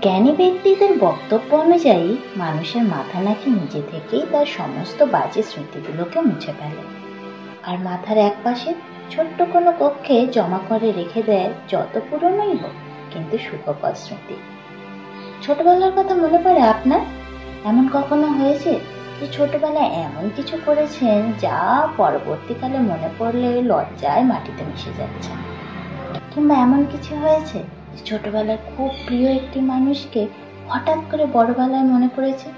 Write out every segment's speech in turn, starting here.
জ্ঞানী ব্যক্তিদের বক্তব্য অনুযায়ী মানুষের মাথা নাকি নিজে থেকেই তার সমস্ত বাজে স্মৃতিগুলোকে মুছে ফেলে, আর মাথার এক পাশে ছোট্ট কোনো কক্ষে জমা করে রেখে দেয় যত পুরনোই হোক কিন্তু সুখকর স্মৃতি। ছোটবেলার কথা মনে পড়ে আপনার? এমন কখনো হয়েছে যে ছোটবেলায় এমন কিছু করেছেন যা পরবর্তীকালে মনে পড়লে লজ্জায় মাটিতে মিশে যাচ্ছে? কিংবা এমন কিছু হয়েছে যে ছোটবেলায় খুব প্রিয় একটি মানুষকে হঠাৎ করে বড়বেলায় মনে পড়েছে,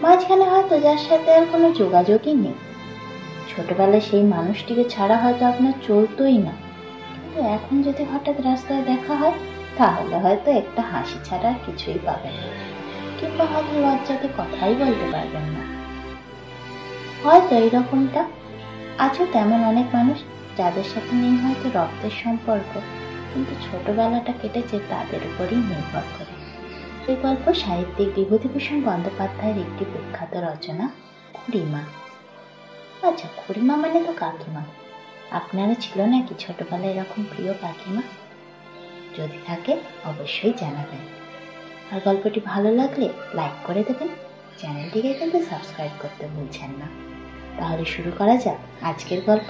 মাঝখানে হয়তো যার সাথে আর কোনো যোগাযোগই নেই? ছোটবেলায় সেই মানুষটিকে ছাড়া হয়তো আপনার চলতোই না, কিন্তু এখন যদি হঠাৎ রাস্তায় দেখা হয় তাহলে হয়তো একটা হাসি ছাড়া আর কিছুই পাবেন না, কিংবা হয়তো লজ্জাতে কথাই বলতে পারবেন না। হয়তো এইরকমটা আছে তেমন অনেক মানুষ যাদের সাথে নেই হয়তো রক্তের সম্পর্ক, কিন্তু ছোটবেলাটা কেটেছে তাদের উপরই নির্ভর করে। এই গল্প সাহিত্যিক বিভূতিভূষণ বন্দ্যোপাধ্যায়ের একটি বিখ্যাত রচনা, খুড়িমা। আচ্ছা, খুড়িমা মানে তো কাকিমা। আপনারা ছিল নাকি ছোটবেলায় এরকম প্রিয় কাকিমা? যদি থাকে অবশ্যই জানাবেন। আর গল্পটি ভালো লাগলে লাইক করে দেবেন, চ্যানেলটিকে কিন্তু সাবস্ক্রাইব করতে ভুলছেন না। তাহলে শুরু করা যাক আজকের গল্প।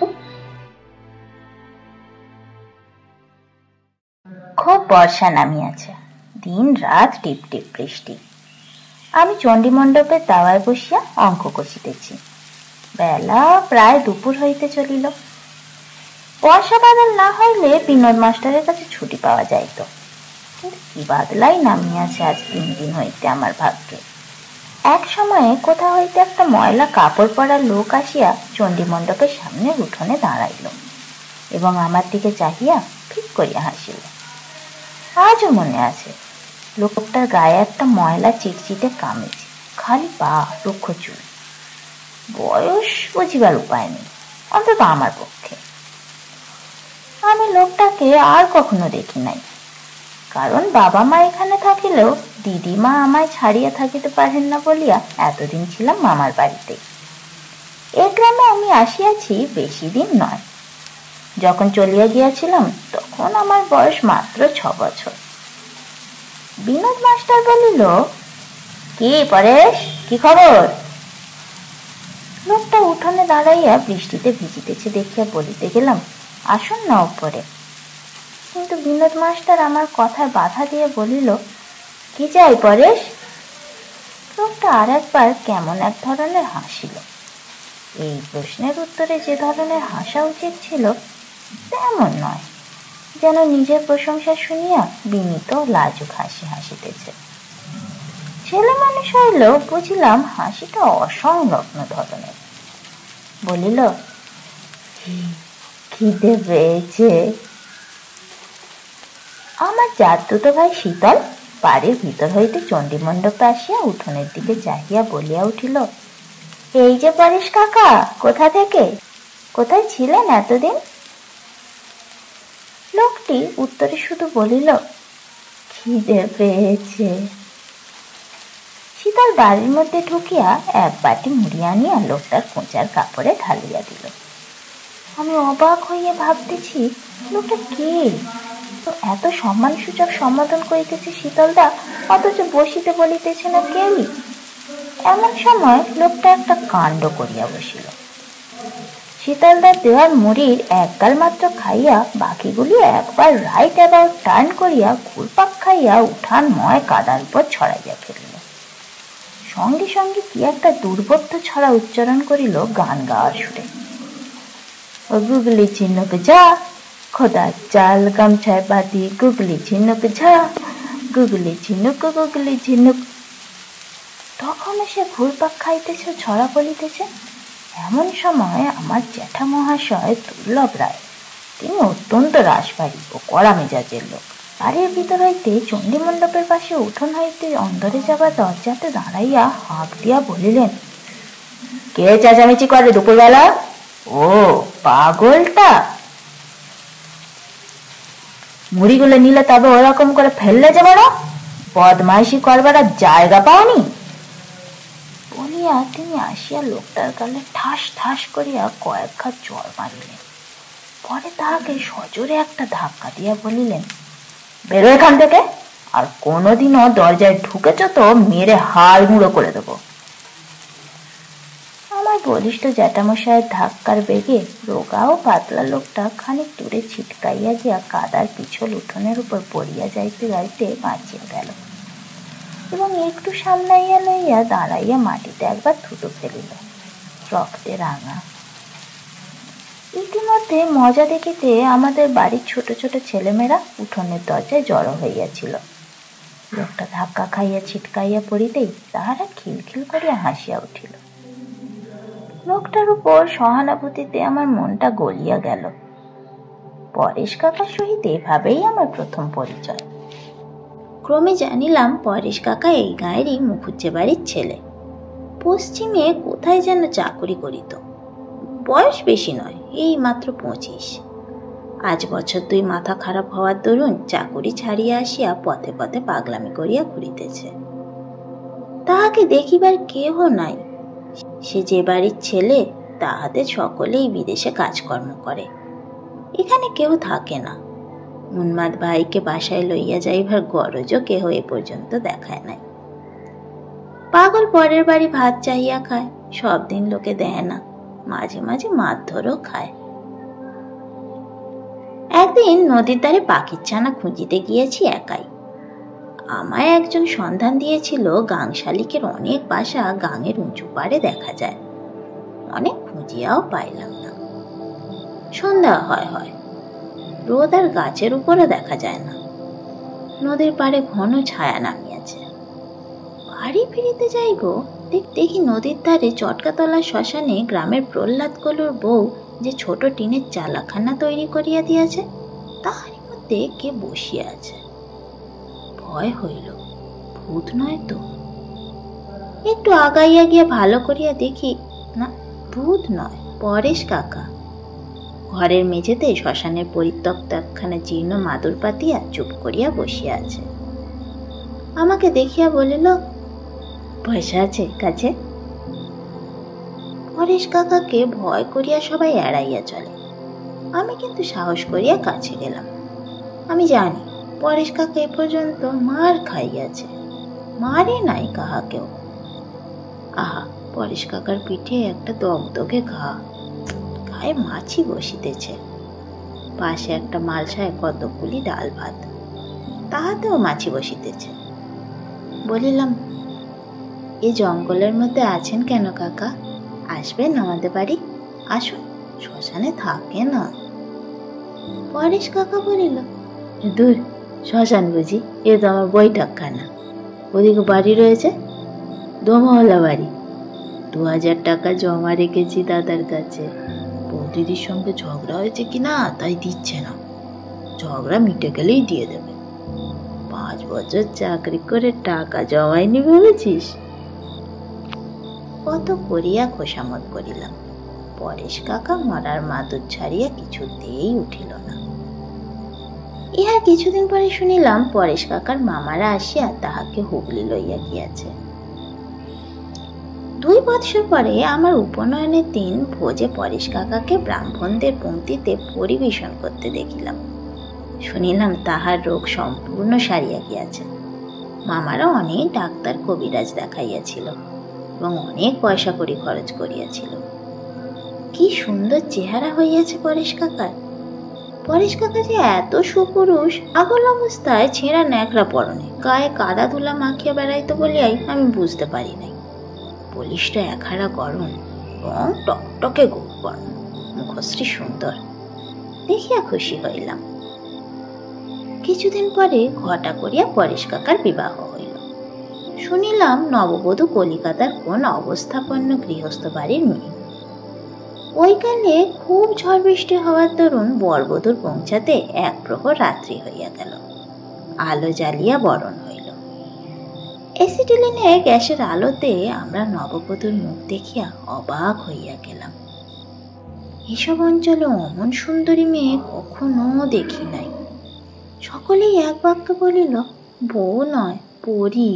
খুব বর্ষা নামিয়াছে, দিন রাত টিপ টিপ বৃষ্টি। আমি চণ্ডীমণ্ডপের দাওয়ায় বসিয়া অঙ্ক কষিতেছি। বেলা প্রায় দুপুর হইতে চলিল। বর্ষা বাদল না হইলে বিনোদ মাস্টারের কাছে ছুটি পাওয়া যাইত, কিন্তু কি বাদলাই নামিয়াছে আজ 3 দিন হইতে আমার ভাগ্যে। এক সময়ে কোথা হইতে একটা ময়লা কাপড় পরা লোক আসিয়া চণ্ডীমণ্ডপের সামনে উঠোনে দাঁড়াইল এবং আমার দিকে চাহিয়া ঠিক করিয়া হাসিল। আজও মনে আছে, লোকটার গায়ে একটা ময়লা চিটচিটে কামিজ, খালি পা, রুক্ষ চুল। বয়স বুঝিবার উপায় নেই, অন্তত আমার পক্ষে। আমি লোকটাকে আর কখনো দেখি নাই, কারণ বাবা মা এখানে থাকিলেও দিদিমা আমায় ছাড়িয়া থাকিতে পারেন না বলিয়া এতদিন ছিলাম মামার বাড়িতে। এ গ্রামে আমি আসিয়াছি বেশি দিন নয়। যখন চলিয়া গিয়াছিলাম তখন আমার বয়স মাত্র 6 বছর। বিনোদ মাস্টার বলিল, কি পরেশ, কি খবর? লোকটা উঠোনে দাঁড়াইয়া বৃষ্টিতে ভিজিতেছে দেখিয়া বলিতে গেলাম, আসুন না উপরে। কিন্তু বিনোদ মাস্টার আমার কথায় বাধা দিয়ে বলিল, কি চাই পরেশ? লোকটা আর একবার কেমন এক ধরনের হাসিল। এই প্রশ্নের উত্তরে যে ধরনের হাসা উচিত ছিল তেমন নয়, যেন নিজের প্রশংসা শুনিয়া বিনীত লাজুক হাসি হাসিতেছে। ছেলে মানুষ হইলেও বুঝিলাম হাসিটা অসংলগ্ন ধরনের। বলিল, খিদে পেয়েছে। আমার জাতুতো ভাই শীতল বাড়ির ভিতর হইতে চণ্ডীমণ্ডপে আসিয়া উঠোনের দিকে চাহিয়া বলিয়া উঠিল, এই যে পরেশ কাকা, কোথা থেকে? কোথায় ছিলেন এতদিন? লোকটি উত্তরে শুধু বলিল, খিদে পেয়েছে। শীতল বাড়ির মধ্যে ঢুকিয়া এক বাটি মুড়ি আনিয়া লোকটার কোঁচার কাপড়ে ঢালিয়া দিল। আমি অবাক হইয়া ভাবতেছি, লোকটা কে? তো এত সম্মানসূচক সম্বোধন করিতেছে শীতলদা, অথচ বসিতে বলিতেছে না কেউই। এমন সময় লোকটা একটা কাণ্ড করিয়া বসিল। শীতলদার দেওয়ার মুড়ির এক গাল মাত্র খাইয়া বাকিগুলি একবার রাইট অ্যাবাউট টার্ন করিয়া ঘুরপাক খাইয়া উঠান ময় কাদার উপর ছড়াইয়া ফেলিল। সঙ্গে সঙ্গে কি একটা দুর্বোধ্য ছড়া উচ্চারণ করিল গান গাওয়ার সুরে। ও গুগলি চিহ্নক যা, খোদা চাল গামছায় বাঁধি গুগলি ঝিনুক ঝা, গুগলি ঝিনুক গুগলি ঝিনুক। তখন সে ঘুরপাক খাইতেছে, ছড়া বলিতেছে। এমন সময় আমার জ্যাঠা মহাশয় দুর্লভ রায়, তিনি অত্যন্ত রাশবাড়ি ও কড়া মেজাজের লোক, বাড়ির ভিতর হইতে চণ্ডীমণ্ডপের পাশে উঠোন হইতে অন্দরে যাবার দরজাতে দাঁড়াইয়া হাঁক দিয়া বলিলেন, কে চেঁচামেচি করে দুপুরবেলা? ও পাগলটা, মুড়িগুলো নিলে তবে ওরকম করে ফেললে যে বড় বদমাইশি করবার জায়গা পাওনি? বলিয়া তিনি আসিয়া লোকটার গালে ঠাস ঠাস করিয়া কয়েক ঘাত চড় মারিলেন। পরে তাহাকে সজোরে একটা ধাক্কা দিয়া বলিলেন, বেরো এখান থেকে, আর কোনোদিনও দরজায় ঢুকেছ তো মেরে হাড় গুঁড়ো করে দেবো। আমার বলিষ্ঠ জ্যাঠামশায়ের ধাক্কার বেগে রোগা ও পাতলা লোকটা খানিক দূরে ছিটকাইয়া গিয়া কাদার পিছল উঠোনের উপর পড়িয়া যাইতে যাইতে বাঁচিয়া গেল এবং একটু সামলাইয়া লইয়া দাঁড়াইয়া মাটিতে একবার থুতু ফেলিল, রক্তে রাঙা। ইতিমধ্যে মজা দেখিতে আমাদের বাড়ির ছোট ছোট ছেলেমেয়েরা উঠোনের দরজায় জড়ো হইয়াছিল। লোকটা ধাক্কা খাইয়া ছিটকাইয়া পড়িতেই তাহারা খিলখিল করিয়া হাসিয়া উঠিল। লোকটার উপর সহানুভূতিতে আমার মনটা গলিয়া গেল। পরেশ কাকার সহিত এভাবেই আমার প্রথম পরিচয়। ক্রমে জানিলাম পরেশ কাকা এই গাঁয়েরই মুখুজ্জে বাড়ির ছেলে। পশ্চিমে কোথায় যেন চাকরি করিত। বয়স বেশি নয়, এই মাত্র 25। আজ বছর 2 মাথা খারাপ হওয়ার দরুন চাকরি ছাড়িয়া আসিয়া পথে পথে পাগলামি করিয়া ঘুরিতেছে। তাহাকে দেখিবার কেহ নাই। সে যে বাড়ির ছেলে তাহাদের সকলেই বিদেশে কাজকর্ম করে, এখানে কেউ থাকে না। উন্মাদ ভাইকে বাসায় লইয়া যাইবার গরজও কেহ এ পর্যন্ত দেখায় নাই। পাগল পরের বাড়ি ভাত চাহিয়া খায়, সব দিন লোকে দেয় না, মাঝে মাঝে মারধরও খায়। একদিন নদীর ধারে পাখির ছানা খুঁজিতে গিয়েছি একাই। আমায় একজন সন্ধান দিয়েছিল গাং শালিকের অনেক বাসা গাঙের উঁচু পাড়ে দেখা যায়। অনেক খুঁজিয়াও পাইলাম না। সন্ধ্যা হয় হয়, রোদ আর গাছের উপরও দেখা যায় না। নদীর পাড়ে ঘন ছায়া নামিয়াছে। বাড়ি ফিরিতে যাইব, দেখি নদীর ধারে চটকাতলার শ্মশানে গ্রামের প্রহ্লাদ কলুর বউ যে ছোট টিনের চালাখানা তৈরি করিয়া দিয়াছে, তাহারই মধ্যে কে বসিয়া আছে। ভয় হইল, ভূত নয় তো। একটু আগাইয়া গিয়া ভালো করিয়া দেখি, না, ভূত নয়, পরেশ কাকা। ঘরের মেঝেতে শ্মশানের পরিত্যক্ত একখানা জীর্ণ মাদুর পাতিয়া চুপ করিয়া বসিয়া আছে। আমাকে দেখিয়া বলিল, পয়সা আছে কাছে? পরেশ কাকাকে ভয় করিয়া সবাই এড়াইয়া চলে, আমি কিন্তু সাহস করিয়া কাছে গেলাম। আমি জানি পরেশ কাকা এ পর্যন্ত মার খাইয়াছে, মারে নাই কাহাকেও। আহা, পরেশ কাকার পিঠে একটা দগদগে ঘা, গায়ে মাছি বসিতেছে। পাশে একটা মালসায় কতগুলি ডাল ভাত, তাহাতেও মাছি বসিতেছে। বলিলাম, এ জঙ্গলের মধ্যে আছেন কেন কাকা? আসবেন আমাদের বাড়ি, আসুন, শ্মশানে থাকে না। পরেশ কাকা বলিল, দূর, শ্মশান বুঝি? এ তো আমার বৈঠকখানা। ওদিকে বাড়ি রয়েছে, দোমহলা বাড়ি। 2000 টাকা জমা রেখেছি দাদার কাছে। বৌদিদির সঙ্গে ঝগড়া হয়েছে কিনা তাই দিচ্ছে না, ঝগড়া মিটে গেলেই দিয়ে দেবে। 5 বছর চাকরি করে টাকা জমাইনি ভেবেছিস? কত করিয়া খোসামত করিলাম, পরেশ কাকা মরার মাদুর ছাড়িয়া কিছুতেই উঠিল না। ইহার কিছুদিন পরে শুনিলাম পরেশ কাকার মামারা আসিয়া তাহাকে হুগলি লইয়া গিয়াছে। 2 বৎসর পরে আমার উপনয়নের দিন ভোজে পরেশ কাকাকে ব্রাহ্মণদের পংক্তিতে পরিবেশন করতে দেখিলাম। শুনিলাম তাহার রোগ সম্পূর্ণ সারিয়া গিয়াছে। মামারা অনেক ডাক্তার কবিরাজ দেখাইয়াছিল এবং অনেক পয়সা করি খরচ করিয়াছিল। কি সুন্দর চেহারা হইয়াছে পরেশ কাকার। পরেশ কাকা যে এত সুপুরুষ, আগল অবস্থায় ছেঁড়া ন্যাকড়া পরনে, গায়ে কাদা ধুলা মাখিয়া বেড়াইতো বলিয়াই আমি বুঝতে পারি নাই। বলিষ্ঠ একহারা গরম, রং টকটকে গৌরবর্ণ, মুখশ্রী সুন্দর, দেখিয়া খুশি হইলাম। কিছুদিন পরে ঘটা করিয়া পরেশ কাকার বিবাহ হইল। শুনিলাম নববধূ কলিকাতার কোন অবস্থাপন্ন গৃহস্থ বাড়ির মেয়ে। ওইকালে খুব ঝড় বৃষ্টি হওয়ার দরুন বরবধূর পৌঁছাতে 1 প্রহর রাত্রি হইয়া গেল। আলো জ্বালিয়া বরণ হইল। এসিটিলিনের গ্যাসের আলোতে আমরা নববধূর মুখ দেখিয়া অবাক হইয়া গেলাম। এসব অঞ্চলে অমন সুন্দরী মেয়ে কখনো দেখি নাই। সকলেই এক বাক্যে বলিল, বউ নয়, পরী।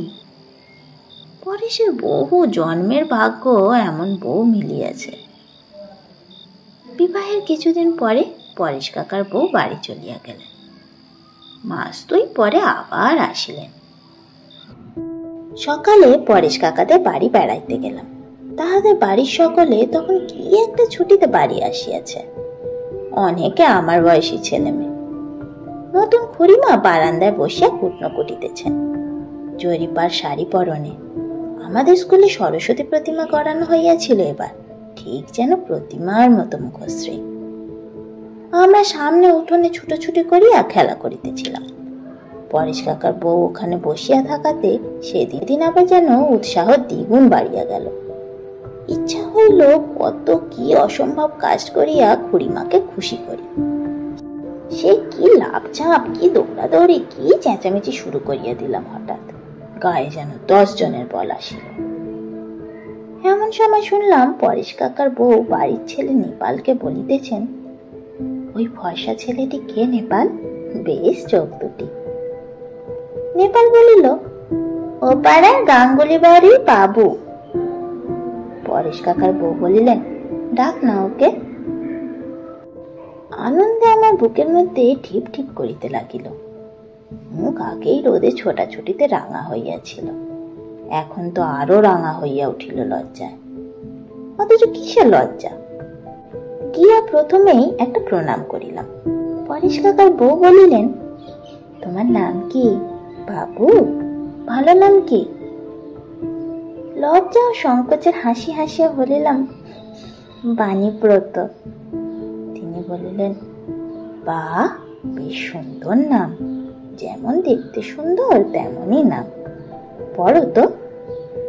পরেশের বহু জন্মের ভাগ্য এমন বউ মিলিয়াছে। বিবাহের কিছুদিন পরে পরেশ কাকার বউ বাড়ি চলিয়া গেলেন। মাস 2 পরে আবার আসিলেন। সকালে পরেশ কাকাদের বাড়ি বেড়াইতে গেলাম। তাহাদের বাড়ির সকলে তখন কি একটা ছুটিতে বাড়ি আসিয়াছে। অনেকে আমার বয়সী ছেলে মেয়ে। নতুন খুড়িমা বারান্দায় বসিয়া কুটনো কুটিতেছেন, জরিপার শাড়ি পরনে। আমাদের স্কুলে সরস্বতী প্রতিমা করানো হইয়াছিল এবার, ঠিক যেন প্রতিমার মতো মুখশ্রী। আমরা সামনে উঠোনে ছুটোছুটি করিয়া খেলা করিতেছিলাম। পরেশ কাকার বউ ওখানে বসিয়া থাকাতে সেদিন আবার যেন উৎসাহ দ্বিগুণ বাড়িয়া গেল। ইচ্ছা হইল কত কি অসম্ভব কাজ করিয়া খুড়িমাকে খুশি করি। সে কি লাফঝাঁপ, কি দৌড়াদৌড়ি, কি চেঁচামেচি শুরু করিয়া দিলাম। হঠাৎ গায়ে যেন 10 জনের বল আসিল। এমন সময় শুনলাম পরেশ কাকার বউ বাড়ির ছেলে নেপালকে বলিতেছেন, ওই ফর্সা ছেলেটি কে নেপাল? বেশ চোখ দুটি। নেপাল বলিল, ও পাড়ার গাঙ্গুলি বাড়ির বাবু। পরেশ কাকার বউ বলিলেন, ডাক না ওকে। আনন্দে আমার বুকের মধ্যে ঠিপ ঠিপ করিতে লাগিল। মুখ আগেই রোদে ছোটাছুটিতে রাঙা হইয়াছিল, এখন তো আরো রাঙা হইয়া উঠিল লজ্জায়। অথচ কিসের লজ্জা? গিয়া প্রথমেই একটা প্রণাম করিলাম। পরেশ কাকার বউ বলিলেন, তোমার নাম কি বাবু? ভালো নাম কি? লজ্জা ও সংকোচের হাসি হাসিয়া বলিলাম, বাণীব্রত। তিনি বলিলেন, বাহ, বেশ সুন্দর নাম, যেমন দেখতে সুন্দর তেমনই নাম। পড়ো তো।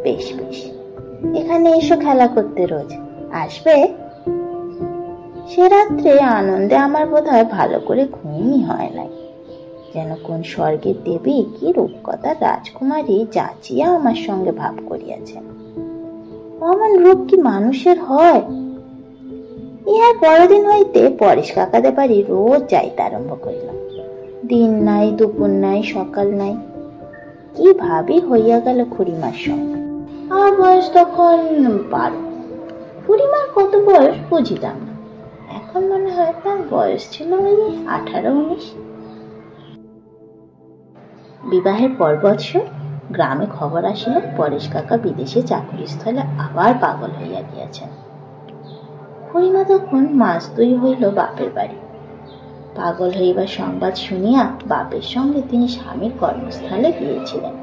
বেশ বেশ, এখানে এসো খেলা করতে রোজ, আসবে? সে রাত্রে আনন্দে আমার বোধহয় ভালো করে ঘুমই হয় নাই। যেন কোন স্বর্গের দেবী কি রূপকথার রাজকুমারী যাচিয়া আমার সঙ্গে ভাব করিয়াছেন। অমন রূপ কি মানুষের হয়? ইহার পরদিন হইতে পরেশ কাকাদের বাড়ি রোজ যাইতে আরম্ভ করিলাম। দিন নাই, দুপুর নাই, সকাল নাই। কি ভাবি হইয়া গেল খুড়িমার সঙ্গে। আমার বয়স তখন 12। খুড়িমার কত বয়স বুঝিতাম না, এখন মনে হয় তার বয়স ছিল 18-19। বিবাহের পর বৎসর গ্রামে খবর আসিল পরেশ কাকা বিদেশে চাকরিস্থলে আবার পাগল হইয়া গিয়াছেন। খুড়িমা তখন মাস 2 হইল বাপের বাড়ি। পাগল হইবার সংবাদ শুনিয়া বাপের সঙ্গে তিনি স্বামীর কর্মস্থলে গিয়েছিলেন,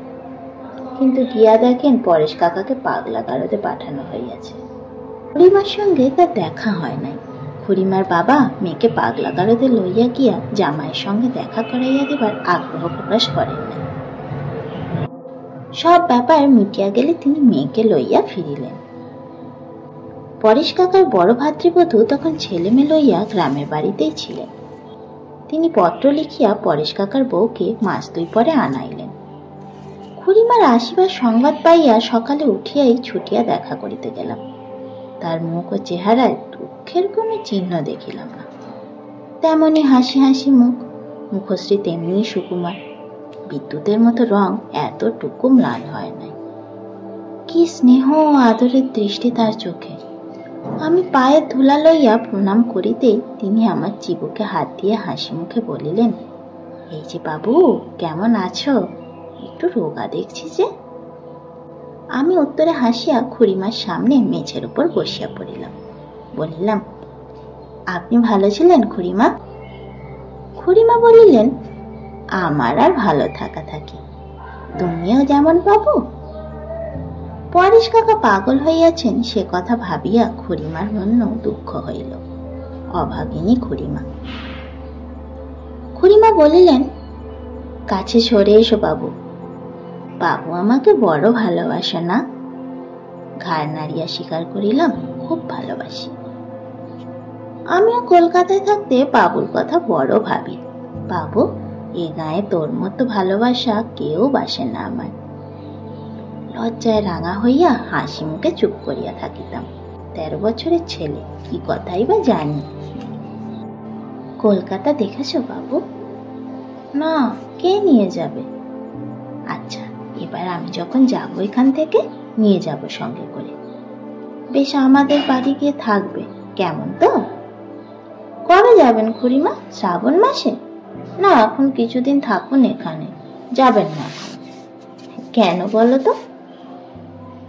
কিন্তু গিয়া দেখেন পরেশ কাকাকে পাগলাগারদে পাঠানো হইয়াছে। খুড়িমার সঙ্গে তার দেখা হয় নাই। খুড়িমার বাবা মেয়েকে পাগলাগারদে লইয়া গিয়া জামাইয়ের সঙ্গে দেখা করাইয়া দেবার আগ্রহ প্রকাশ করেন নাই। সব ব্যাপার মিটিয়া গেলে তিনি মেয়েকে লইয়া ফিরিলেন। পরেশ কাকার বড় ভাতৃবধূ তখন ছেলে মেয়ে লইয়া গ্রামের বাড়িতেই ছিলেন। তিনি পত্র লিখিয়া পরেশ কাকার বউকে মাস 2 পরে আনাইলেন। খুড়িমার আসিবার সংবাদ পাইয়া সকালে উঠিয়াই ছুটিয়া দেখা করিতে গেলাম। তার মুখ ও চেহারায় দুঃখের কোনো চিহ্ন দেখিলাম না। তেমনি হাসি হাসি মুখ, মুখশ্রী তেমনি সুকুমার। বিদ্যুতের মতো রং এতটুকু ম্লান হয় নাই। কি স্নেহ আদরের দৃষ্টি তার চোখে। আমি পায়ে ধুলা লইয়া প্রণাম করিতেই তিনি আমার চিবুকে হাত দিয়ে হাসি মুখে বলিলেন, এই যে বাবু, কেমন আছো? একটু রোগা দেখছি যে। আমি উত্তরে হাসিয়া খুড়িমার সামনে মেঝের উপর বসিয়া পড়িলাম। বলিলাম, আপনি ভালো ছিলেন খুড়িমা? খুড়িমা বলিলেন, আমার আর ভালো থাকা থাকি, তুমিও যেমন বাবু। পরেশ কাকা পাগল হইয়াছেন সে কথা ভাবিয়া খুড়িমার মন দুঃখ হইল। অভাগিনী খুড়িমা। খুড়িমা বলিলেন, কাছে সরে এসো বাবু, বাবু আমাকে বড় ভালোবাসে না? ঘাড় নাড়িয়া স্বীকার করিলাম, খুব ভালোবাসি। আমিও কলকাতায় থাকতে বাবুর কথা বড় ভাবি। বাবু, এ গায়ে তোর মতো ভালোবাসা কেউ বাসে না আমার। লজ্জায় রাঙা হইয়া হাসি মুখে চুপ করিয়া থাকিতাম। 13 বছরের ছেলে, কি কথাই বা জানি। কলকাতা দেখেছো বাবু? না, কে নিয়ে যাবে? আচ্ছা, এবার আমি যখন যাবো এখান থেকে নিয়ে যাব সঙ্গে করে। বেশ, আমাদের বাড়ি গিয়ে থাকবে, কেমন তো? কবে যাবেন খুড়িমা? শ্রাবণ মাসে? না, এখন কিছুদিন থাকুন এখানে, যাবেন না এখন। কেন বলো তো?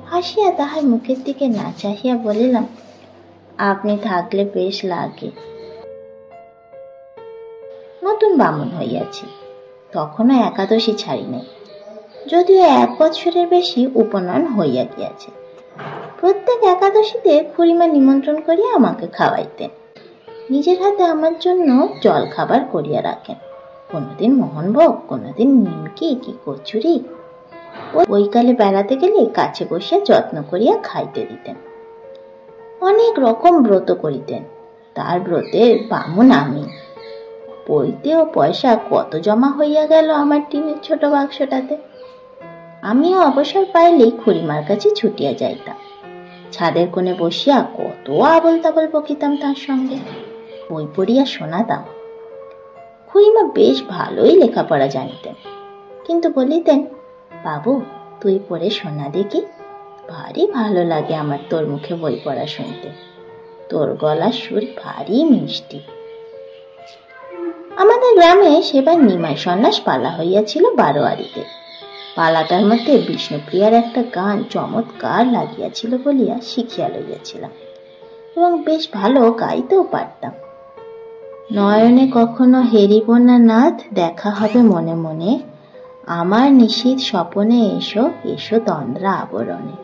হাসিয়া তাহার মুখের দিকে না চাহিয়া বলিলাম, আপনি থাকলে বেশ লাগে। নতুন বামুন হইয়াছি, তখনও একাদশী ছাড়ি নাই, যদিও 1 বৎসরের বেশি উপনয়ন হইয়া গিয়াছে। প্রত্যেক একাদশীতে খুড়িমা নিমন্ত্রণ করিয়া আমাকে খাওয়াইতেন। নিজের হাতে আমার জন্য জল খাবার করিয়া রাখেন, কোনোদিন মোহনভোগ, কোনোদিন নিমকি কি কচুরি। বৈকালে বেড়াতে গেলে কাছে বসিয়া যত্ন করিয়া খাইতে দিতেন। অনেক রকম ব্রত করিতেন, তার ব্রতের বামুন আমি। পইতে ও পয়সা কত জমা হইয়া গেল আমার টিনের ছোট বাক্সটাতে। আমিও অবসর পাইলেই খুড়িমার কাছে ছুটিয়া যাইতাম। ছাদের কোণে বসিয়া কত আবল তাবল বকিতাম তার সঙ্গে, বই পড়িয়া শোনাতাম। খুড়িমা বেশ ভালোই লেখাপড়া জানিতেন, কিন্তু বলিতেন, বাবু তুই পড়ে শোনা দেখি, ভারী ভালো লাগে আমার তোর মুখে বই পড়া শুনতে, তোর গলার সুর ভারী মিষ্টি। আমাদের গ্রামে সেবার নিমাই সন্ন্যাস পালা হইয়াছিল বারোয়ারিতে। পালাটার মধ্যে বিষ্ণুপ্রিয়ার একটা গান চমৎকার লাগিয়াছিল বলিয়া শিখিয়া লইয়াছিলাম, এবং বেশ ভালো গাইতেও পারতাম। নয়নে কখনো হেরিব না নাথ, দেখা হবে মনে মনে, আমার নিশীথ স্বপনে এসো, এসো তন্দ্রা আবরণে।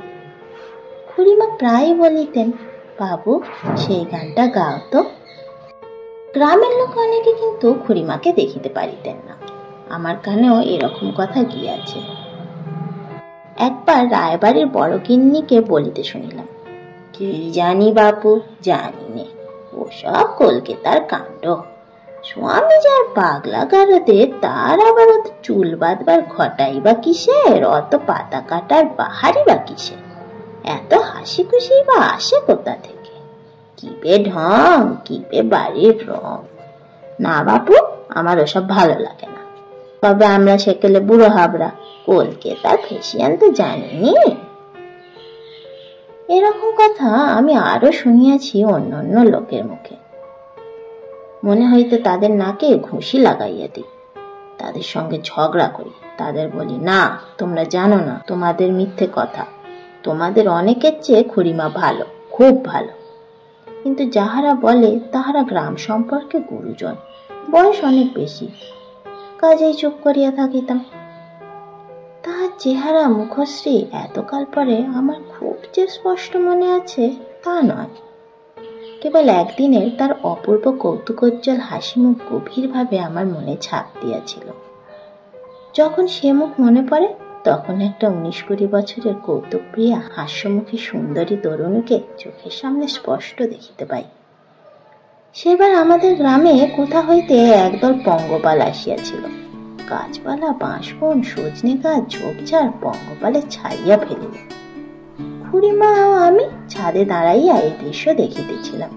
খুড়িমা প্রায় বলিতেন, বাবু সেই গানটা গাও তো। গ্রামের লোক অনেকে কিন্তু খুড়িমাকে দেখিতে পারিতেন না। আমার কানেও এরকম কথা গিয়াছে। একবার রায়বাড়ির বড় গিন্নিকে বলিতে শুনিলাম, কি জানি বাপু, জানি নে, ওসব কলকাতার কাণ্ড। স্বামী যার পাগলা গারদে, তার আবার অত চুল বাঁধবার ঘটাই বা কিসের, অত পাতা কাটার বাহারি বা কিসের, এত হাসি খুশি বা আসে কোথা থেকে, কিবে ঢং, কিবে বাড়ির রং। না বাপু, আমার ওসব ভালো লাগে না। তবে আমরা সেকেলে বুড়ো হাবরা, কলকাতার ফেসিয়ান তো জানিনি। এরকম কথা আমি আরো শুনিয়াছি অন্য অন্য লোকের মুখে। মনে হইতে তাদের নাকে ঘুষি লাগাইয়া দিই, তাদের সঙ্গে ঝগড়া করি, তাদের বলি, না তোমরা জানো না, তোমাদের মিথ্যে কথা, তোমাদের অনেকের চেয়ে খুড়িমা ভালো, খুব ভালো। কিন্তু যাহারা বলে তাহারা গ্রাম সম্পর্কে গুরুজন, বয়স অনেক বেশি, কাজেই চুপ করিয়া থাকিতাম। তাহার চেহারা মুখশ্রী এতকাল পরে আমার খুব যে স্পষ্ট মনে আছে তা নয়, কেবল একদিনের তার অপূর্ব কৌতুকোজ্জ্বল হাসি মুখ গভীরভাবে আমার মনে ছাপ দিয়াছিল। যখন সে মুখ মনে পড়ে, তখন একটা 19-20 বছরের কৌতুকপ্রিয়া হাস্যমুখী সুন্দরী তরুণীকে চোখের সামনে স্পষ্ট দেখিতে পাই। সেবার আমাদের গ্রামে কোথা হইতে একদল পঙ্গপাল আসিয়াছিল। গাছপালা, বাঁশবন, সজনে গাছ, ঝোপঝাড় পঙ্গপালে ছাড়িয়া ফেলিল। খুড়িমা ও আমি ছাদে দাঁড়াইয়া এই দৃশ্য দেখিতেছিলাম।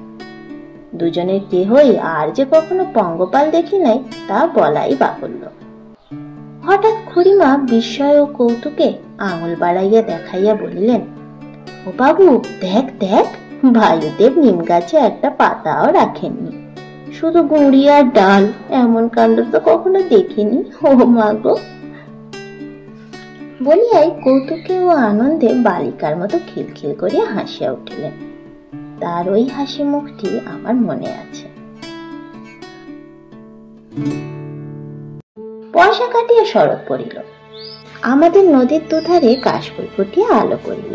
দুজনের কেহই আর যে কখনো পঙ্গপাল দেখি নাই তা বলাই বাহুল্য। হঠাৎ খুড়িমা বিস্ময় ও কৌতুকে আঙুল বাড়াইয়া দেখাইয়া বলিলেন, ও বাবু দেখ দেখ, ভাইদেব নিম গাছে একটা পাতাও রাখেননি, শুধু গুঁড়ি আর ডাল, এমন কাণ্ড তো কখনো দেখিনি। ও মা গো! বলিয়াই কৌতুকে ও আনন্দে বালিকার মতো খিলখিল করিয়া হাসিয়া উঠিলেন। তার ওই হাসি মুখটি আমার মনে আছে। বর্ষা কাটিয়া শরৎ পড়িল। আমাদের নদীর দুধারে কাশফুল ফুটিয়া আলো পড়িল।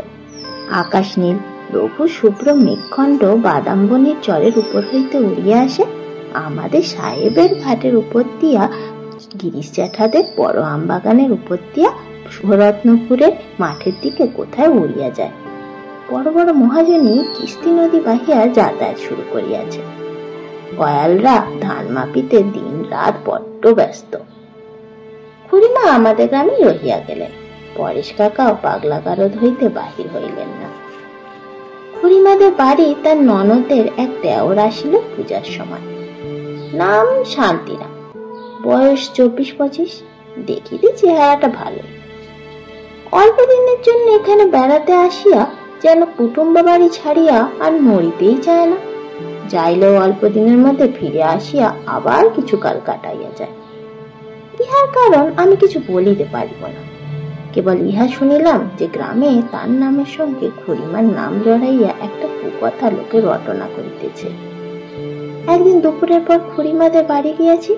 আকাশ নীল, লঘু শুভ্র মেঘখণ্ড বাদাম বনের চরের উপর হইতে উড়িয়া আসে, আমাদের সাহেবের ঘাটের উপর দিয়া, গিরিশ জ্যাঠাদের বড় আম বাগানের উপর দিয়া, শুভরত্নপুরের মাঠের দিকে কোথায় উড়িয়া যায়। বড় বড় মহাজনী কিস্তি নদী বাহিয়া যাতায়াত শুরু করিয়াছে। গয়ালরা ধান মাপিতে দিন রাত বড্ড ব্যস্ত। খুড়িমা আমাদের গ্রামে রহিয়া গেলেন, পরেশ কাকাও পাগলা গারদ হইতে বাহির হইলেন না। খুড়িমাদের বাড়ি তার ননদের এক দেওর আসিল পূজার সময়। নাম শান্তিরাম, বয়স 24-25, দেখিতে চেহারাটা ভালো। অল্প দিনের জন্য এখানে বেড়াতে আসিয়া যেন কুটুম্ব বাড়ি ছাড়িয়া আর নড়িতেই চায় না। যাইলেও অল্প দিনের মধ্যে ফিরে আসিয়া আবার কিছু কাল কাটাইয়া যায়। ইহার কারণ আমি কিছু বলিতে পারিব না। কেবল ইহা শুনিলাম যে গ্রামে তার নামের সঙ্গে খুড়িমার নাম জড়াইয়া একটা কুকথা লোকে রটনা করিতেছে। একদিন দুপুরের পর খুড়িমাদের বাড়ি গিয়াছি।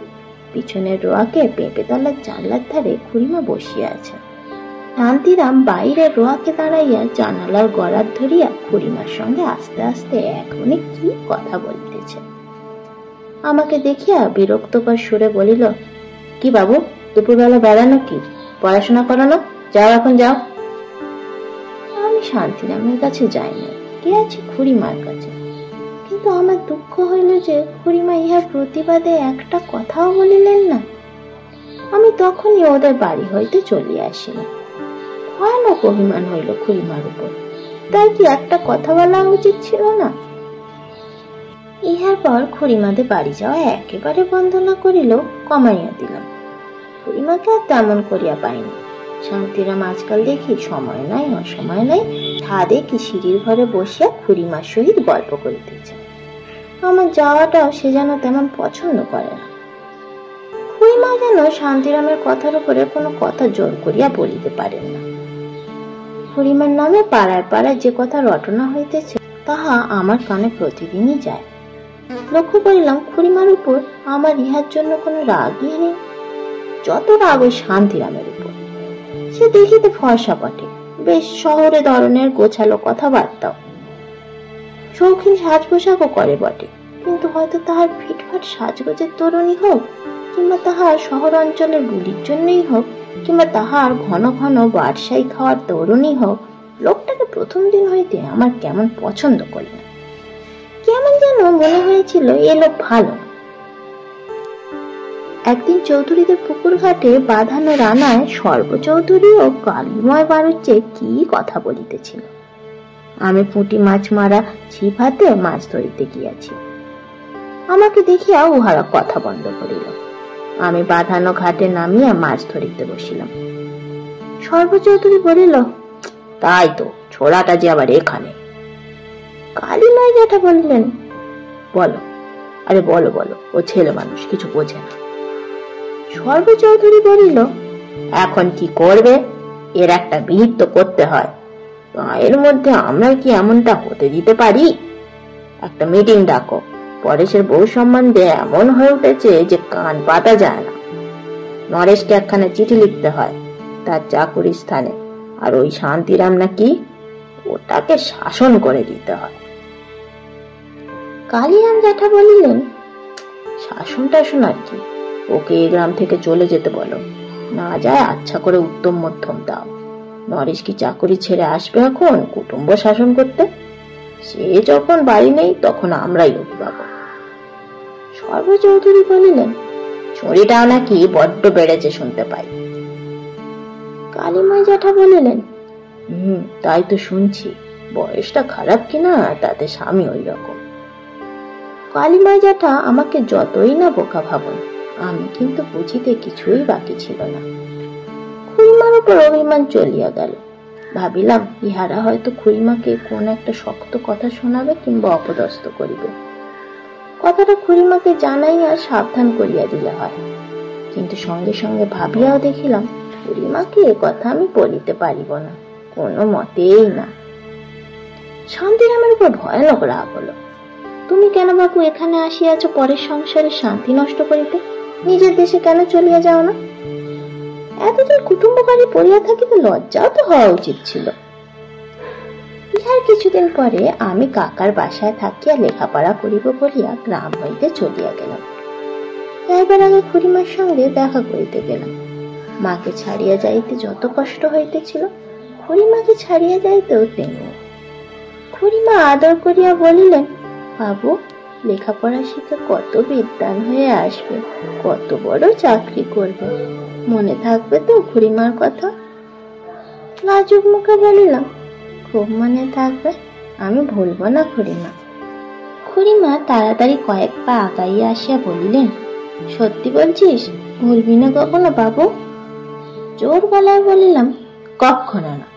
পিছনের রোয়াকে পেঁপেতলার জানলার ধারে খুড়িমা বসিয়া আছে। শান্তিরাম বাইরের রোয়াকে দাঁড়াইয়া জানালার গড়ার ধরিয়া খুড়িমার সঙ্গে আস্তে আস্তে এখনই কি কথা বলিতেছে। আমাকে দেখিয়া বিরক্তকর সুরে বলিল, কি বাবু, দুপুরবেলা বেড়ানো কি? পড়াশোনা করো না? যাও, এখন যাও। আমি শান্তিরামের কাছে যাই না, গিয়াছি খুড়িমার কাছে। কিন্তু আমার দুঃখ হইল যে খুড়িমা ইহার প্রতিবাদে একটা কথাও বলিলেন না। আমি তখনই ওদের বাড়ি হইতে চলিয়া আসিলাম। ভয়ানক অভিমান হইল খুড়িমার উপর। তাই কি একটা কথা বলা উচিত ছিল না? ইহার পর খুড়িমাদের বাড়ি যাওয়া একেবারে বন্ধ না করিলেও কমাইয়া দিলাম। খুড়িমাকে আর তেমন করিয়া পাইনি। শান্তিরাম আজকাল দেখি সময় নাই অসময় নাই ছাদে কি সিঁড়ির ঘরে বসিয়া খুড়িমার সহিত গল্প করিতেছে। আমার যাওয়াটাও সে যেন তেমন পছন্দ করে না। খুড়িমা যেন শান্তিরামের কথার উপরে কোনো কথা জোর করিয়া বলিতে পারেন না। খুড়িমার নামে পাড়ায় পাড়ায় যে কথা রটনা হইতেছে তাহা আমার কানে প্রতিদিনই যায়। লক্ষ্য করিলাম খুড়িমার উপর আমার ইহার জন্য কোনো রাগই নেই। যত রাগ ওই শান্তিরামের উপর। সে দেখিতে ফর্সা বটে, বেশ শহরে ধরনের গোছালো কথাবার্তাও, শৌখিন সাজ পোশাকও করে বটে, কিন্তু হয়তো তাহার ফিটফাট সাজগোজের তরুণী হোক, কিংবা তাহার শহর অঞ্চলের বুলির জন্যই হোক, কিংবা তাহার ঘন ঘন বাদশাহী খাওয়ার তরুণী হোক, লোকটাকে প্রথম দিন হইতে আমার কেমন পছন্দ করি না। কেমন যেন মনে হয়েছিল এ লোক ভালো। একদিন চৌধুরীদের পুকুর ঘাটে বাঁধানো রানায় সর্বচৌধুরী ও কালিময় বাড়ুচ্ছে কি কথা বলিতেছিল। আমি পুঁটি মাছ মারা ছিপ হাতে মাছ ধরিতে গিয়াছি। আমাকে দেখিয়া উহারা কথা বন্ধ করিল। আমি বাঁধানো ঘাটে নামিয়া মাছ ধরিতে বসিলাম। সর্বচৌধুরী বলিল, তাই তো, ছোড়াটা যে আবার এখানে। কালিময় জ্যাঠা বলিলেন, বলো, আরে বলো বলো, ও ছেলে মানুষ, কিছু বোঝে না। সর্বচৌধুরী বলিল, এখন কি করবে? এর একটা বিহিত তো করতে হয়। এর মধ্যে আমরা কি এমনটা হতে দিতে পারি? একটা মিটিং ডাকো। পরেশের বউ সম্বন্ধে এমন হয়ে উঠেছে যে কান পাতা যায় না। নরেশকে একখানা চিঠি লিখতে হয় তার চাকুরির স্থানে, আর ওই শান্তিরাম নাকি ওটাকে শাসন করে দিতে হয়। কালিরাম জ্যাঠা বলিলেন, শাসন টাসন আর কি, ওকে এই গ্রাম থেকে চলে যেতে বলো, না যায় আচ্ছা করে উত্তম মধ্যম দাও। নরেশ কি চাকরি ছেড়ে আসবে এখন কুটুম্ব শাসন করতে? সে যখন বাড়ি নেই তখন আমরাই অভিভাবক। সর্বচৌধুরী বলিলেন, ছড়িটাও নাকি বড্ড বেড়েছে শুনতে পাই। কালিময় জ্যাঠা বলিলেন, তাই তো শুনছি, বয়সটা খারাপ কিনা তাতে স্বামী ওই রকম। কালিময় জ্যাঠা আমাকে যতই না বোকা ভাবুন, আমি কিন্তু বুঝিতে কিছুই বাকি ছিল না। খুড়িমার উপর অভিমান চলিয়া গেল। ভাবিলাম ইহারা হয়তো খুড়িমাকে কোন একটা শক্ত কথা শোনাবে কিংবা অপদস্থ করিবে। কথাটা খুড়িমাকে জানাইয়া সাবধান করিয়া দিলে হয়। কিন্তু সঙ্গে সঙ্গে ভাবিয়াও দেখিলাম খুড়িমাকে এ কথা আমি বলিতে পারিব না, কোনো মতেই না। শান্তিরামের উপর ভয়ানক রাগ হলো। তুমি কেন বাবু এখানে আসিয়াছ পরের সংসারে শান্তি নষ্ট করিতে? নিজের দেশে কেন চলিয়া যাও না? এতদিন কুটুম্ব বাড়ি পড়িয়া থাকিতে লজ্জাও তো হওয়া উচিত ছিল। ইহার কিছুদিন পরে আমি কাকার বাসায় থাকিয়া লেখাপড়া করিব বলিয়া গ্রাম হইতে চলিয়া গেলাম। যাইবার আগে খুড়িমার সঙ্গে দেখা করিতে গেলাম। মাকে ছাড়িয়া যাইতে যত কষ্ট হইতেছিল, খুড়িমাকে ছাড়িয়া যাইতেও তেমনি। খুড়িমা আদর করিয়া বলিলেন, বাবু, লেখাপড়া শিখে কত বিদ্বান হয়ে আসবে, কত বড় চাকরি করবে, মনে থাকবে তো খুড়িমার কথা? লাজুক মুখে বলিলাম, খুব মনে থাকবে, আমি ভুলবো না খুড়িমা। খুড়িমা তাড়াতাড়ি কয়েক পা আগাইয়া আসিয়া বলিলেন, সত্যি বলছিস? ভুলবি না কখনো বাবু? জোর গলায় বলিলাম, কখনো না।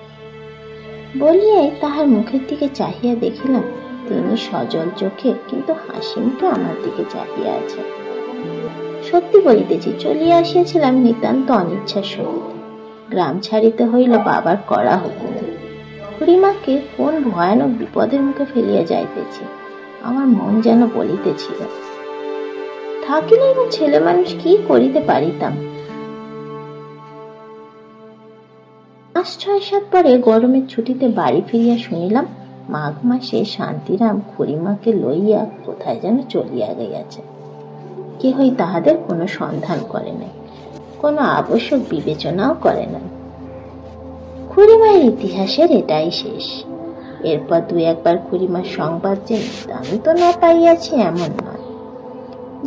বলিয়াই তাহার মুখের দিকে চাহিয়া দেখিলাম তিনি সজল চোখে কিন্তু হাসি মুখে আমার দিকে চাহিয়া আছে। সত্যি বলিতেছি, চলিয়া আসিয়াছিলাম নিতান্ত অনিচ্ছার সহিত। গ্রাম ছাড়িতে হইল বাবার কড়া হুকুমে। খুড়িমাকে কোন ভয়ানক বিপদের মুখে ফেলিয়া যাইতেছি, আমার মন যেন বলিতেছিল। থাকিলেই বা ছেলে মানুষ কি করিতে পারিতাম। মাস ৬-৭ পরে গরমের ছুটিতে বাড়ি ফিরিয়া শুনিলাম মাঘ মাসে শান্তিরাম খুড়িমাকে লইয়া কোথায় যেন চলিয়া গিয়াছে। কেহই তাহাদের কোনো সন্ধান করে নাই, কোনো আবশ্যক বিবেচনাও করে নাই। খুড়িমায়ের ইতিহাসের এটাই শেষ। এরপর ২-১ খুড়িমার সংবাদ যে আমি তো না পাইয়াছি এমন নয়।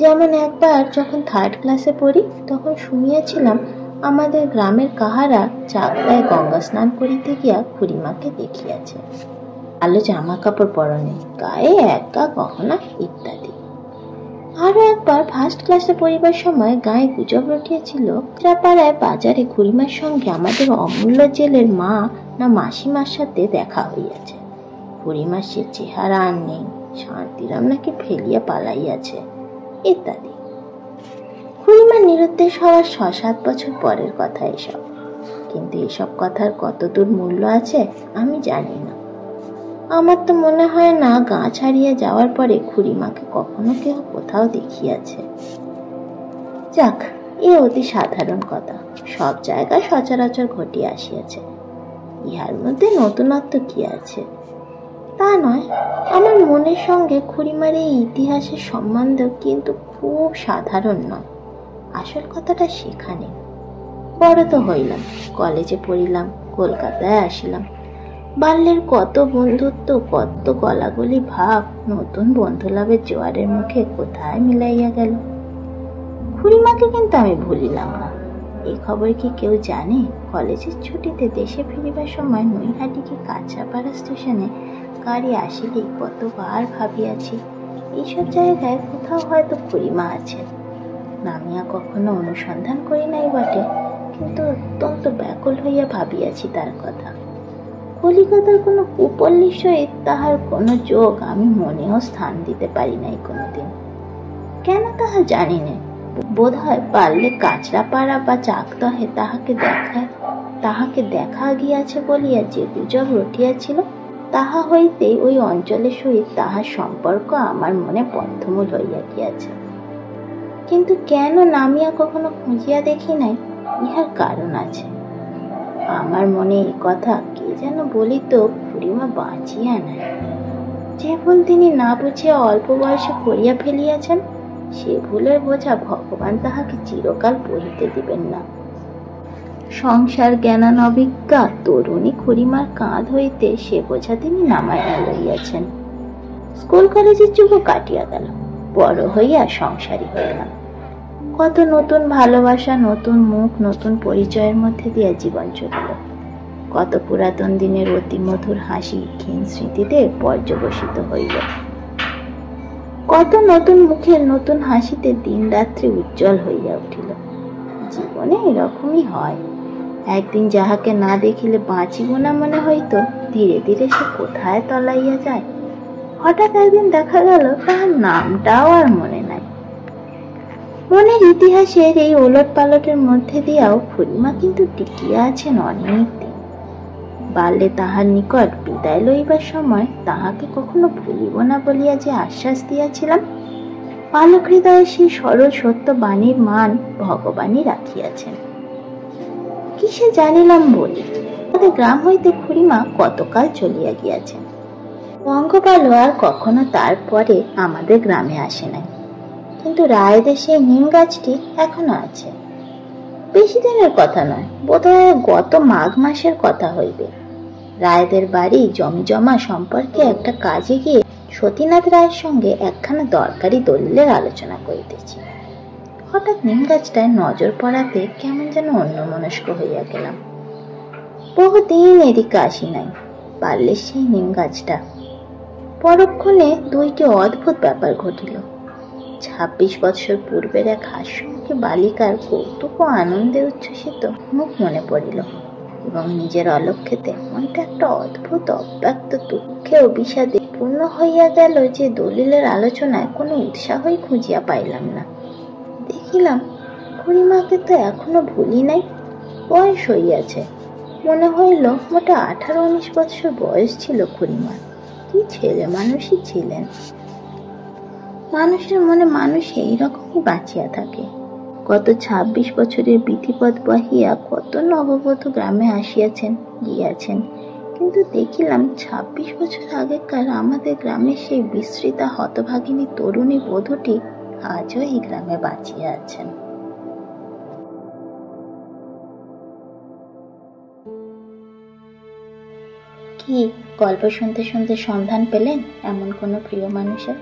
যেমন একবার যখন 3rd ক্লাসে পড়ি, তখন শুনিয়াছিলাম আমাদের গ্রামের কাহারা চাকদায় গঙ্গা স্নান করিতে গিয়া খুড়িমাকে দেখিয়াছে। আলো জামা কাপড় পরনে, গায়ে 1 গা গহনা ইত্যাদি। আরো একবার 1st ক্লাসে পড়িবার সময় গায়ে গুজব রটিয়াছিল পাড়ায় বাজারে খুড়িমার সঙ্গে আমাদের অমূল্য জেলের মা না মাসিমার সাথে দেখা হইয়াছে। খুড়িমার সে চেহারা আর নেই, শান্তিরাম নাকি ফেলিয়া পালাইয়াছে ইত্যাদি। খুড়িমার নিরুদ্দেশ হওয়ার ৬-৭ বছর পরের কথা এসব। কিন্তু এসব কথার কতদূর মূল্য আছে আমি জানি না। আমার তো মনে হয় না গা ছাড়িয়ে যাওয়ার পরে খুড়িমাকে কখনো কেউ কোথাও দেখিয়াছে। যাক, এ অতি সাধারণ কথা, সব জায়গায় সচরাচর ঘটিয়া আসিয়াছে। ইহার মধ্যে নতুনত্ব কি আছে? তা নয়, আমার মনের সঙ্গে খুড়িমার এই ইতিহাসের সম্বন্ধ কিন্তু খুব সাধারণ নয়। আসল কথাটা সেখানে। বড় তো হইলাম, কলেজে পড়িলাম, কলকাতায় আসিলাম। বাল্যের কত বন্ধুত্ব, কত গলাগলি ভাব নতুন বন্ধু লাভের জোয়ারের মুখে কোথায় মিলাইয়া গেল। খুড়িমাকে কিন্তু আমি ভুলিলাম না। এই খবর কি কেউ জানে? কলেজের ছুটিতে দেশে ফিরিবার সময় নৈহাটি কি কাঁচরাপাড়া স্টেশনে গাড়ি আসিলেই কতবার ভাবিয়াছি এইসব জায়গায় কোথাও হয়তো খুড়িমা আছেন। নামিয়া কখনো অনুসন্ধান করি নাই বটে, কিন্তু অত্যন্ত ব্যাকুল হইয়া ভাবিয়াছি তার কথা। কলিকাতার কোনো কুপল্লীর সহিত তাহার কোনো যোগ আমি মনেও স্থান দিতে পারি নাই কোনোদিন। কেন তাহা জানি না, বোধ হয় পারলে কাঁচরাপাড়া বা চাকদহে তাহাকে দেখা গিয়াছে বলিয়া যে গুজব রটিয়াছিল, তাহা হইতে ওই অঞ্চলের সহিত তাহার সম্পর্ক আমার মনে বদ্ধমূল হইয়া গিয়াছে। কিন্তু কেন নামিয়া কখনো খুঁজিয়া দেখি নাই, ইহার কারণ আছে। আমার মনে এই কথা কে যেন বলিত, খুড়িমা বাঁচিয়া নাই। যে ভুল তিনি না বুঝিয়া অল্প বয়সে করিয়া ফেলিয়াছেন, সে ভুলের বোঝা ভগবান তাহাকে চিরকাল বহিতে দিবেন না। সংসার জ্ঞানানবিজ্ঞা তরুণী খুড়িমার কাঁধ হইতে সে বোঝা তিনি নামাইয়া লইয়াছেন। স্কুল কলেজের যুগও কাটিয়া গেল, বড় হইয়া সংসারী হইলাম। কত নতুন ভালোবাসা, নতুন মুখ, নতুন পরিচয়ের মধ্যে দিয়া জীবন চলিল। কত পুরাতন দিনের অতি মধুর হাসি ক্ষীণ স্মৃতিতে পর্যবসিত হইল। কত নতুন মুখের নতুন হাসিতে দিন রাত্রি উজ্জ্বল হইয়া উঠিল। জীবনে এরকমই হয়। একদিন যাহাকে না দেখিলে বাঁচিব না মনে হইত, ধীরে ধীরে সে কোথায় তলাইয়া যায়। হঠাৎ একদিন দেখা গেল তাহার নামটাও আর মনে নাই। মনের ইতিহাসের এই ওলট পালটের মধ্যে দিয়াও খুড়িমা কিন্তু টিকিয়া আছেন অনেক দিন। বাল্যে তাহার নিকট বিদায় লইবার সময় তাহাকে কখনো ভুলিব না বলিয়া যে আশ্বাস দিয়াছিলাম, বালক হৃদয়ে সেই সরল সত্য বাণীর মান ভগবানই রাখিয়াছেন। কিসে জানিলাম বলি, আমাদের গ্রাম হইতে খুড়িমা কতকাল চলিয়া গিয়াছেন। বঙ্গবালু আর কখনো তারপরে আমাদের গ্রামে আসে নাই, কিন্তু রায়দের সেই নিম গাছটি এখনো আছে। বেশি দিনের কথা নয়, বোধহয় গত মাঘ মাসের কথা হইবে। রায়দের বাড়ি জমি জমা সম্পর্কে একটা কাজে গিয়ে সতীনাথ রায়ের সঙ্গে একখানা দরকারি দলিলের আলোচনা করিতেছি। হঠাৎ নিম গাছটায় নজর পড়াতে কেমন যেন অন্যমনস্ক হইয়া গেলাম। বহুদিন এদিকে আসি নাই। পারলে সেই নিম গাছটা। পরক্ষণে 2টি অদ্ভুত ব্যাপার ঘটিল। 26 বৎসর পূর্বের এক হাস্যমুখী বালিকার কৌতুক ও আনন্দে উচ্ছ্বসিত মুখ মনে পড়িল, এবং নিজের অলক্ষেতে মনটা একটা অদ্ভুত অব্যক্ত দুঃখে ও বিষাদে পূর্ণ হইয়া গেল যে দলিলের আলোচনায় কোনো উৎসাহই খুঁজিয়া পাইলাম না। দেখি দেখিলাম খুড়িমাকে তো এখনো ভুলি নাই। বয়স হইয়াছে, মনে হইল মোটা 18-19 বছর বয়স ছিল খুড়িমার। কি ছেলে মানুষই ছিলেন। মানুষের মনে মানুষ এইরকমই বাঁচিয়া থাকে। গত 26 বছরের বিধিপথ বাহিয়া কত নববধূ গ্রামে আসিয়াছেন গিয়াছেন, কিন্তু দেখিলাম 26 বছর আগেকার আমাদের গ্রামের সেই বিস্মৃতা হতভাগিনী তরুণী বধূটি আজও এই গ্রামে বাঁচিয়া আছেন। কি গল্প শুনতে শুনতে সন্ধান পেলেন এমন কোনো প্রিয় মানুষের,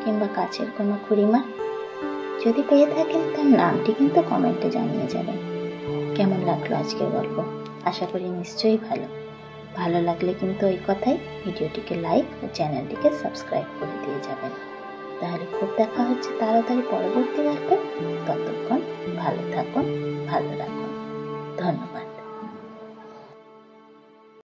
কিংবা কাছের কোনো খুড়িমা? যদি পেয়ে থাকেন তার নামটি কিন্তু কমেন্টে জানিয়ে যাবেন। কেমন লাগলো আজকের গল্প? আশা করি নিশ্চয়ই ভালো লাগলে কিন্তু ওই কথাই ভিডিওটিকে লাইক ও চ্যানেলটিকে সাবস্ক্রাইব করে দিয়ে যাবেন। তাহলে খুব দেখা হচ্ছে তাড়াতাড়ি পরবর্তী গল্পে। ততক্ষণ ভালো থাকুন, ভালো রাখুন। ধন্যবাদ।